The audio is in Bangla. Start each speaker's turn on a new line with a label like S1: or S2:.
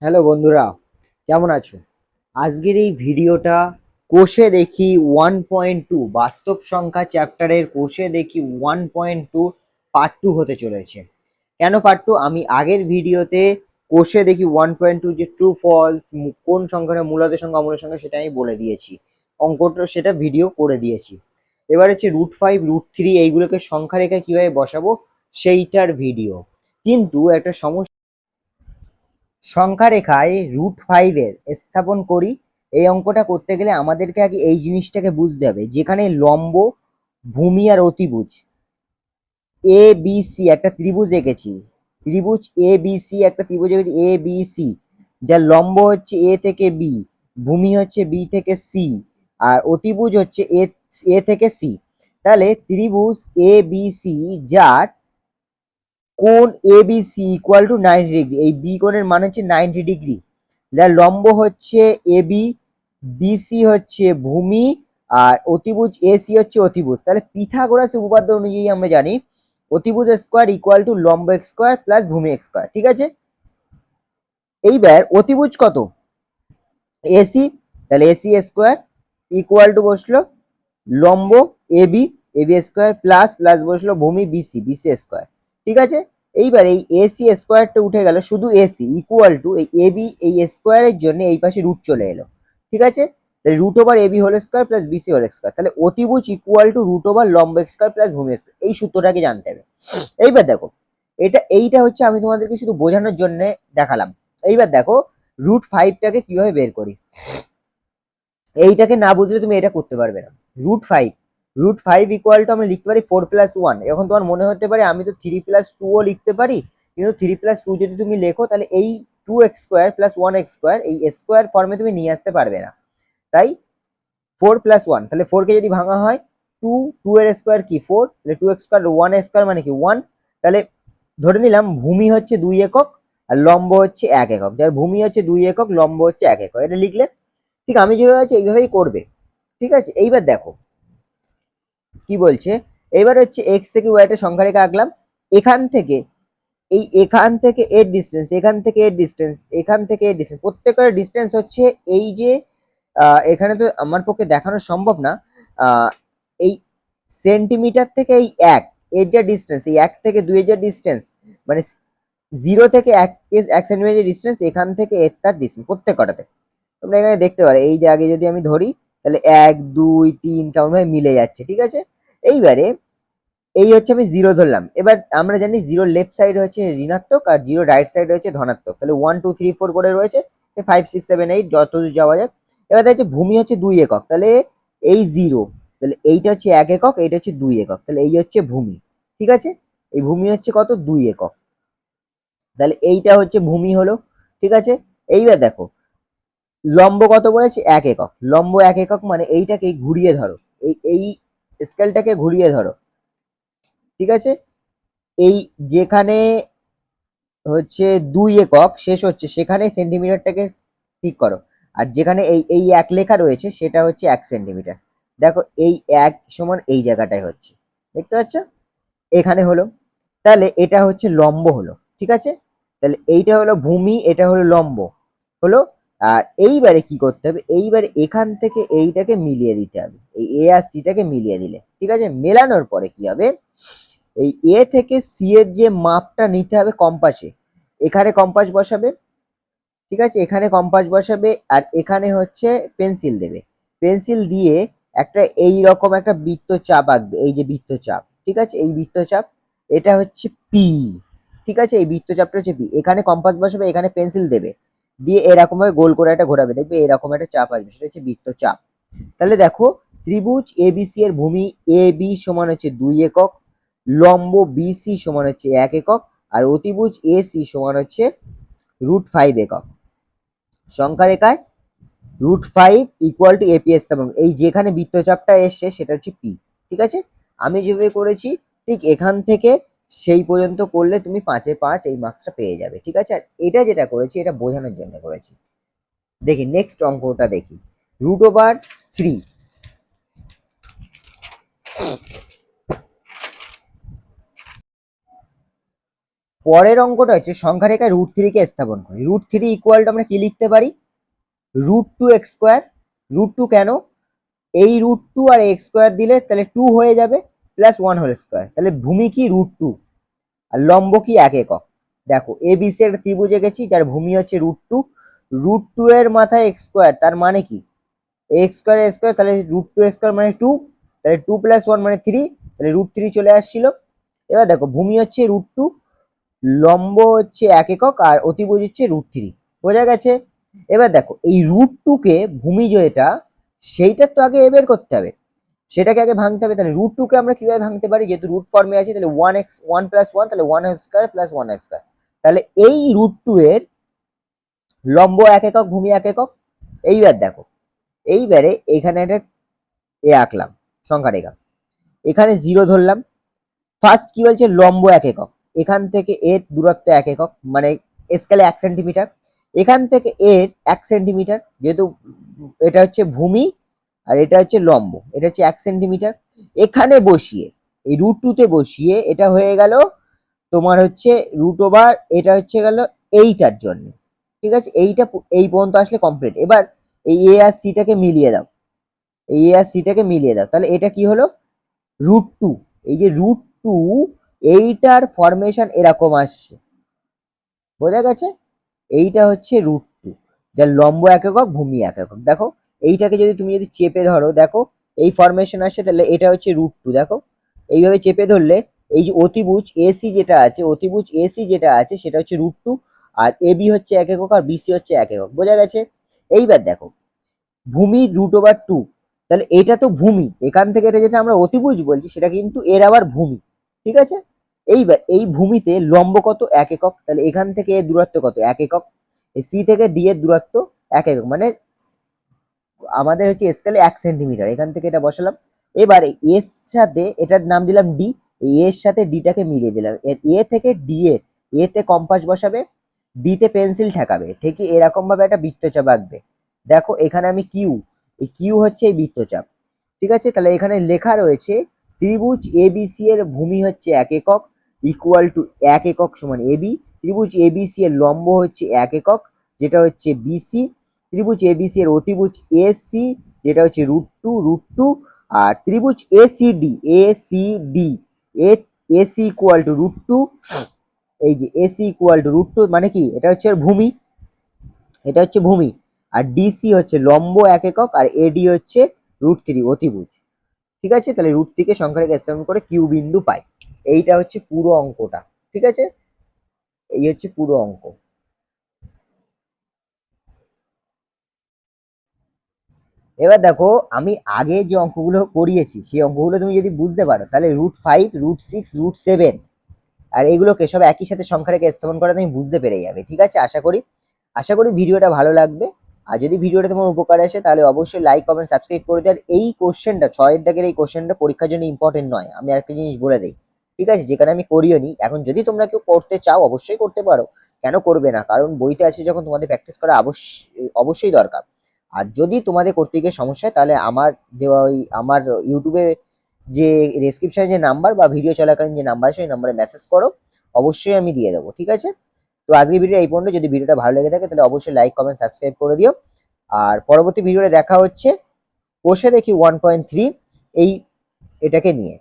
S1: হ্যালো বন্ধুরা, কেমন আছো? আজকের এই ভিডিওটা কোষে দেখি 1.2 বাস্তব সংখ্যা চ্যাপ্টারের কোষে দেখি 1.2 পার্ট 2 হতে চলেছে। কেন পার্ট 2? আমি আগের ভিডিওতে কোষে দেখি 1.2 যে ট্রু ফলস কোন সংখ্যাটা মূলদ সংখ্যা অমূলদ সংখ্যা সেটা আমি বলে দিয়েছি, অঙ্কটা সেটা ভিডিও করে দিয়েছি। এবার হচ্ছে √5 √3 এইগুলোকে সংখ্যা রেখায় কিভাবে বসাবো সেইটার ভিডিও। কিন্তু একটা সমস্যা, সংখ্যা রেখায় √5 এর স্থাপন করি। এই অঙ্কটা করতে গেলে আমাদেরকে আগে এই জিনিসটাকে বুঝতে হবে, যেখানে লম্ব, ভূমি আর অতিভুজ এ বি সি একটা ত্রিভুজ এঁকেছি। ত্রিভুজ এ বি সি একটা ত্রিভুজ এঁকেছি এ বি সি, যার লম্ব হচ্ছে এ থেকে বি, ভূমি হচ্ছে বি থেকে সি, আর অতিভুজ হচ্ছে এ থেকে সি। তাহলে ত্রিভুজ এ বি সি যার কোণ এবিসি ইকুয়াল টু 90 ডিগ্রি, এই বি কোণের মান হচ্ছে 90 ডিগ্রি, যার লম্ব হচ্ছে এবি, বিসি হচ্ছে ভূমি, আর অতিভুজ এসি হচ্ছে অতিভুজ। তাহলে পিথাগোরাস উপপাদ্য অনুযায়ী আমরা জানি অতিভুজ স্কোয়ার ইকুয়াল টু লম্ব এক্স স্কোয়ার প্লাস ভূমি এক্স স্কোয়ার। ঠিক আছে, এইবার অতিভুজ কত? এসি, তাহলে এসি স্কোয়ার ইকুয়াল টু বসলো লম্ব AB, AB square plus plus বসলো ভূমি বিসি, বিসি স্কোয়ার। ঠিক আছে, এইবার এই এসি স্কোয়ারটা উঠে গেল, শুধু এসি ইকুয়াল টু এই এবি, এই স্কোয়ারের জন্য এই পাশে রুট চলে এলো। ঠিক আছে, তাহলে root over AB whole square plus BC whole square, তাহলে অতিভুজ ইকুয়াল টু রুট ওভার লম্ব এক্স স্কোয়ার প্লাস ভূমি স্কোয়ার। এই সূত্রটাকে জানতে হবে। এইবার দেখো, এইটা হচ্ছে আমি তোমাদেরকে শুধু বোঝানোর জন্য দেখালাম। এইবার দেখো √5টাকে কিভাবে বের করি। এইটাকে না বুঝলে তুমি এটা করতে পারবে না। √5 ইকুয়াল টু আমরা লিখতে পারি 4+1। এখন তোমার মনে হতে পারে আমি তো 3+2ও লিখতে পারি, কিন্তু 3+2 যদি তুমি লেখো তাহলে এই 2x² প্লাস 1x² এই স্কোয়ার ফর্মে তুমি নিয়ে আসতে পারবে না। তাই 4+1, তাহলে 4 কে যদি ভাঙা হয় 2, 2 এর স্কোয়ার কি 4, তাহলে 2x² 1 স্কোয়ার মানে কি 1। তাহলে ধরে নিলাম ভূমি হচ্ছে 2 একক আর লম্ব হচ্ছে 1 একক, যার ভূমি হচ্ছে 2 একক, লম্ব হচ্ছে 1 একক। এটা লিখলে ঠিক আমি যেভাবে আছে এইভাবেই করবে। ঠিক আছে, এইবার দেখো কি বলছে। এবার হচ্ছে এক্স থেকে ওয়াইটা সংখ্যা রেখে আঁকলাম। এখান থেকে এখান থেকে এর ডিস্টেন্স, এখান থেকে এর ডিস্টেন্স, এখান থেকে এর ডিস্টেন্স, প্রত্যেকের ডিস্টেন্স হচ্ছে এই যে এখানে তো আমার পক্ষে দেখানো সম্ভব না। এই সেন্টিমিটার থেকে এই এক এর যে ডিস্টেন্স, এই 1 থেকে 2 এর যে ডিস্টেন্স, মানে 0 থেকে 1 সেন্টিমিটার ডিস্টেন্স, এখান থেকে এর তার ডিস্টেন্স প্রত্যেকটাতে তোমরা এখানে দেখতে পারো। এই যে আগে যদি আমি ধরি তাহলে 1 2 3 কেমন ভাবে মিলে যাচ্ছে। ঠিক আছে, এইবারে এই হচ্ছে আমি 0 ধরলাম। এবার আমরা জানি 0 লেফট সাইড হচ্ছে ঋণাত্মক আর 0 রাইট সাইড হচ্ছে ধনাত্মক, তাহলে 1 2 3 4 করে রয়েছে, 5 6 7 8 যত দূর যাওয়া যায়। এবার হচ্ছে ভূমি হচ্ছে 2 একক, তাহলে এই 0, তাহলে এইটা হচ্ছে 1 একক, এইটা হচ্ছে 2 একক, তাহলে এই হচ্ছে ভূমি। ঠিক আছে, এই ভূমি হচ্ছে কত 2 একক, তাহলে এইটা হচ্ছে ভূমি হলো। ঠিক আছে, এইবার দেখো লম্ব কত বলেছে 1 একক, লম্ব 1 একক মানে এইটাকে ঘুরিয়ে ধরো, এই স্কেলটাকে ঘুরিয়ে ধরো। ঠিক আছে, এই যেখানে হচ্ছে 2 একক শেষ হচ্ছে সেখানে সেন্টিমিটারটাকে ঠিক করো, আর যেখানে এই 1 লেখা রয়েছে সেটা হচ্ছে 1 সেন্টিমিটার। দেখো এই 1 সমান এই জায়গাটায় হচ্ছে, দেখতে পাচ্ছ এখানে হলো, তাহলে এটা হচ্ছে লম্ব হলো। ঠিক আছে, তাহলে এইটা হলো ভূমি, এটা হলো লম্ব হলো। আর এইবারে কি করতে হবে, এইবারে এখান থেকে এইটাকে মিলিয়ে দিতে হবে, এই এ আর সিটাকে মিলিয়ে দিলে। ঠিক আছে, মেলানোর পরে কি হবে, এই এ থেকে সি এর যে মাপটা নিতে হবে কম্পাসে, এখানে কম্পাস বসাবে। ঠিক আছে, এখানে কম্পাস বসাবে আর এখানে হচ্ছে পেন্সিল দেবে। পেন্সিল দিয়ে একটা এই রকম একটা বৃত্তচাপ আঁকবে, এই যে বৃত্তচাপ। ঠিক আছে, এই বৃত্তচাপ এটা হচ্ছে পি। ঠিক আছে, এই বৃত্তচাপটা হচ্ছে পি, এখানে কম্পাস বসাবে, এখানে পেন্সিল দেবে, দিয়ে এরকম ভাবে গোল করে একটা ঘোরাবে, দেখবে এরকম একটা চাপ আসবে, সেটা হচ্ছে বৃত্তচাপ। তাহলে দেখো ত্রিভুজ এবিসি এর ভূমি এ বি সমান হচ্ছে 2 একক, লম্ব বিসি সমান হচ্ছে 1 একক, আর অতিভুজ এসি সমান হচ্ছে √5 একক। সংখ্যা রেখায় √5 ইকুয়াল টু এপি স্থাপন, এই যেখানে বৃত্তচাপটা এসছে সেটা হচ্ছে পি। ঠিক আছে, আমি যেভাবে করেছি ঠিক এখান থেকে সেই পর্যন্ত করলে তুমি 5 এ 5 এই মার্কসটা পেয়ে যাবে। ঠিক আছে, আর এটা যেটা করেছি এটা বোঝানোর জন্য করেছি। দেখি নেক্সট অঙ্কটা দেখি, √3। পরের অঙ্কটা হচ্ছে সংখ্যা রেখায় √3 কে স্থাপন করি। √3 ইকুয়াল টু আমরা কি লিখতে পারি, √2x²। √2 কেন, এই √2 আর x² দিলে তাহলে 2 হয়ে যাবে, প্লাস 1 হোল স্কোয়ার। তাহলে ভূমি কি √2 আর লম্ব কি 1 একক। দেখো ABC একটা ত্রিভুজ এঁকেছি যার ভূমি হচ্ছে √2, √2 এর মাথায় x², তার মানে কি x², তাহলে √2x² মানে 2, তাহলে 2 + 1 মানে 3, তাহলে √3 চলে আসছিল। এবার দেখো ভূমি হচ্ছে √2, লম্ব হচ্ছে 1 একক, আর অতিভুজ হচ্ছে √3। বোঝা গেছে। এবার দেখো এই √2 কে ভূমি যেটা, সেইটার তো আগে বের করতে হবে, সেটাকে আগে ভাঙতে হবে। তাহলে √2 কে আমরা কিভাবে ভাঙতে পারি, যেহেতু রুট ফর্মে আছে, তাহলে 1x 1 + 1, তাহলে 1² + 1x²। তাহলে এই √2 এর লম্ব 1 একক, ভূমি 1 একক। এইবার দেখো, এইবারে এখানে একটা আঁকলাম সংখ্যা রেখা, এখানে 0 ধরলাম। ফার্স্ট কি বলছে, লম্ব 1 একক, এখান থেকে এর দূরত্ব 1 একক, মানে স্কেলে 1 সেন্টিমিটার। এখান থেকে এর 1 সেন্টিমিটার, যেহেতু এটা হচ্ছে ভূমি আর এটা হচ্ছে লম্ব, এটা হচ্ছে 1 সেন্টিমিটার। এখানে বসিয়ে এই √2 তে বসিয়ে এটা হয়ে গেল তোমার হচ্ছে √, এটা হচ্ছে গেল এইটার জন্য। ঠিক আছে, এইটা এই পর্যন্ত আসলে কমপ্লিট। এবার এই এ আর সিটাকে মিলিয়ে দাও, এই এ আর সিটাকে মিলিয়ে দাও, তাহলে এটা কি হলো, √2। এই যে √2, এইটার ফরমেশন এরকম আসছে। বোঝা গেছে, এইটা হচ্ছে √2, যার লম্ব 1 একক, ভূমি 1 একক। দেখো এইটাকে যদি তুমি চেপে ধরো, দেখো এই ফরমেশন আসছে, তাহলে এটা হচ্ছে √2। দেখো এইভাবে চেপে ধরলে এই যে অতিভুজ এসি যেটা আছে, অতিভুজ এসি যেটা আছে সেটা হচ্ছে √2, আর এবি হচ্ছে 1 একক, আর বিসি হচ্ছে 1 একক। বোঝা গেছে। এইবার দেখো ভূমি √2, তাহলে এটা তো ভূমি, এখান থেকে এটা যেটা আমরা অতিভুজ বলছি সেটা কিন্তু এর আবার ভূমি। ঠিক আছে, এইবার এই ভূমিতে লম্ব কত, 1 একক, তাহলে এখান থেকে এর দূরত্ব কত, 1 একক। এই সি থেকে ডি এর দূরত্ব 1 একক, মানে আমাদের হচ্ছে স্কেলে 1 সেন্টিমিটার। এখান থেকে এটা বসালাম। এবারে এর সাথে এটার নাম দিলাম ডি, এর সাথে ডিটাকে মিলিয়ে দিলাম। এ থেকে ডি এর, এ তে কম্পাস বসাবে, ডি তে পেন্সিল ঠেকাবে, ঠিকই এরকম ভাবে একটা বৃত্তচাপ আঁকবে। দেখো এখানে আমি কিউ, এই কিউ হচ্ছে এই বৃত্তচাপ। ঠিক আছে, তাহলে এখানে লেখা রয়েছে ত্রিভুজ এবিসি এর ভূমি হচ্ছে 1 একক, ইকুয়াল টু 1 একক সমান এবি। ত্রিভুজ এবিসি এর লম্ব হচ্ছে 1 একক, যেটা হচ্ছে বিসি। ত্রিভুজ এবিসি এর অতিভুজ এসি, যেটা হচ্ছে √2, আর ত্রিভুজ এসিডি এসি ইকুয়াল টু √2। এই যে এসি ইকুয়াল টু √2 মানে কি, এটা হচ্ছে ভূমি, এটা হচ্ছে ভূমি। আর ডিসি হচ্ছে লম্ব 1 একক, আর এডি হচ্ছে √3 অতিভুজ। ঠিক আছে, তাহলে √3 কে সংখ্যা রেখে স্থাপন করে কিউ বিন্দু পাই। এইটা হচ্ছে পুরো অঙ্কটা। ঠিক আছে, এই হচ্ছে পুরো অঙ্ক। এবার দেখো আমি আগে যে অঙ্কগুলো করিয়েছি সেই অঙ্কগুলো তুমি যদি বুঝতে পারো, তাহলে √5, √6, √7 আর এগুলোকে সব একই সাথে সংখ্যা রেখে স্থাপন করা তুমি বুঝতে পেরে যাবে। ঠিক আছে, আশা করি ভিডিওটা ভালো লাগবে। আর যদি ভিডিওটা তোমার উপকার আসে তাহলে অবশ্যই লাইক, কমেন্ট, সাবস্ক্রাইব করে দেয়। আর এই কোশ্চেনটা 6 দাগের এই কোশ্চেনটা পরীক্ষার জন্য ইম্পর্টেন্ট নয়, আমি আরেকটা জিনিস বলে দিই। ঠিক আছে, যেখানে আমি করিও নি। এখন যদি তোমরা কেউ করতে চাও অবশ্যই করতে পারো, কেন করবে না, কারণ বইতে আছে যখন তোমাদের প্র্যাকটিস করা অবশ্যই দরকার। আর যদি তোমাদের করতে গিয়ে সমস্যা হয় তাহলে আমার দেওয়া ওই আমার ইউটিউবে যে ডেসক্রিপশনে যে নাম্বার বা ভিডিও চলাকালীন যে নাম্বার আছে সেই নাম্বারে মেসেজ করো, অবশ্যই আমি দিয়ে দেবো। ঠিক আছে, তো আজকের ভিডিও এই পর্যন্ত। যদি ভিডিওটা ভালো লেগে থাকে তাহলে অবশ্যই লাইক, কমেন্ট, সাবস্ক্রাইব করে দিও। আর পরবর্তী ভিডিওতে দেখা হচ্ছে কোষে দেখি 1.3 এই এটাকে নিয়ে।